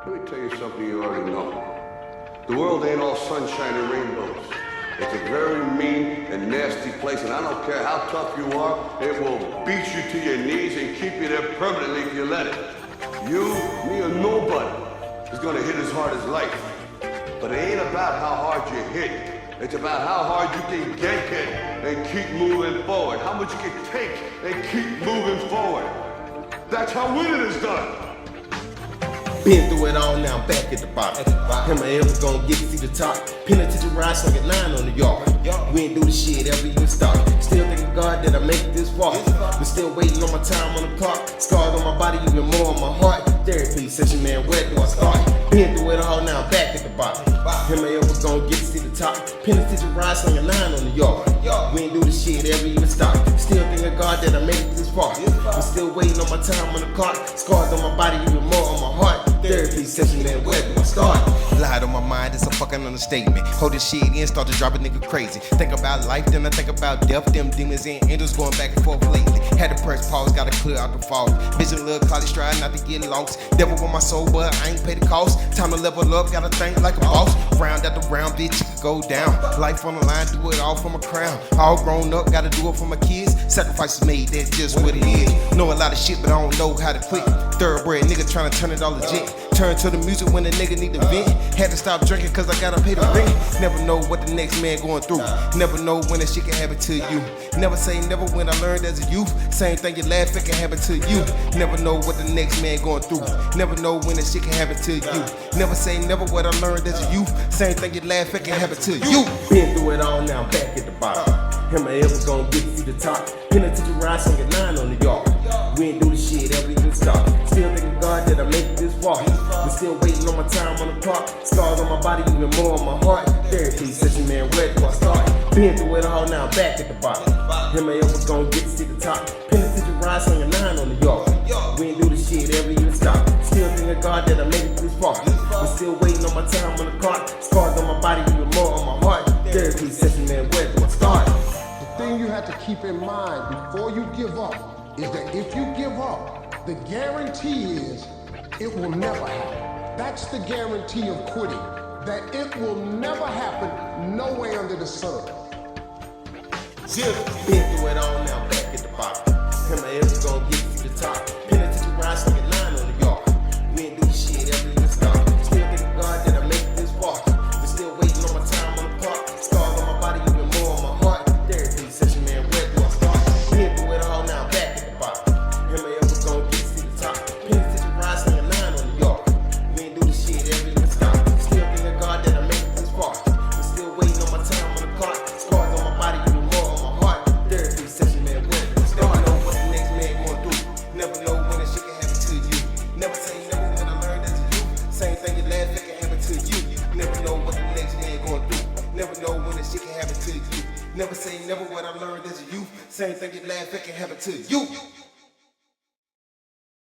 Let me tell you something you already know. The world ain't all sunshine and rainbows. It's a very mean and nasty place, and I don't care how tough you are, it will beat you to your knees and keep you there permanently if you let it. You, me, or nobody is gonna hit as hard as life. But it ain't about how hard you hit. It's about how hard you can get hit and keep moving forward. How much you can take and keep moving forward. That's how winning is done. Been through it all, now I'm back at the bottom. Am I ever gonna get to see the top? Penitentiary ride, slung at 9 on the yard. We ain't do the shit ever even start. Still thanking God that I make it this far. But still waiting on my time on the clock. Scars on my body, even more on my heart. Therapy session, man, where do I start? Been through it all, now I'm back at the bottom. Am I ever gonna get to see the top? Penitentiary ride, slung at 9 on the yard. We ain't do the shit ever even start. Still thanking God that I made it this far. But still waiting on my time on the clock. Scars on my body, even more on my heart. Therapy session, man, where do I start? Lied on my mind, it's a fucking understatement. Hold this shit in, start to drop a nigga crazy. Think about life, then I think about death. Them demons and angels going back and forth lately. Had to press pause, gotta clear out the fog. Vision little college stride, not to get lost. Devil want my soul, but I ain't pay the cost. Time to level up, gotta think like a boss. Round after round, bitch, you can go down. Life on the line, do it all for my crown. All grown up, gotta do it for my kids. Sacrifices made, that's just what it is. Know a lot of shit, but I don't know how to quit. Thoroughbred nigga trying to turn it all legit. Turn to the music when a nigga need to vent. Had to stop drinking cause I gotta pay the rent. Never know what the next man going through. Never know when that shit can happen to you. Never say never when I learned as a youth. Same thing you laugh, it can happen to you. Never know what the next man going through. Never know when that shit can happen to you. Never say never what I learned as a youth. Same thing you laugh, it can happen to you. Been through it all, now I'm back at the bottom. Am I ever gonna get to see the top? Penitentiary ride, slung at 9 on the yard. We ain't do the shit ever even start. Still thanking God that I made it this far. But still waiting on my time on the clock. Scars on my body, even more on my heart. Therapy session, man, where do I start? Been through it all, now I'm back at the bottom. Am I ever gonna get to see the top? Penitentiary ride, slung at 9 on the yard. We ain't do the shit ever even start. Still thanking God that I made it this far. But still waiting on my time on the clock. Scars on my body, even more on my heart. Therapy session, man, where do I start? The thing you have to keep in mind before you give up is that if you give up, the guarantee is it will never happen. That's the guarantee of quitting, that it will never happen nowhere under the sun. Been through it all, now I'm back at the bottom. Am I ever gonna get to the top? Penitentiary ride, slung at 9 on the yard. We ain't do the shit ever even start. Still thanking God that I made it this far. But still waiting on my time on the clock. Scars on my body, even more on my heart. Therapy session, man, where do I start? Been through it all, now I'm back at the bottom. Am I ever gonna get to see the top? Penitentiary ride, slung at 9 on the yard. We ain't do the shit ever even start. Still thanking God that I made it this far. But still waiting on my time on the clock. Scars on my body, even more on my heart. Therapy session, man, where do I start? Never know what the next man going through. Never know when that shit can happen to you. Never say never when I learned as a youth. Same thing you laugh, it can happen to you. Never know what the next man going through. Never know when that shit can happen to you. Never say never what I learned as a youth. Same thing you laugh, it can happen to you.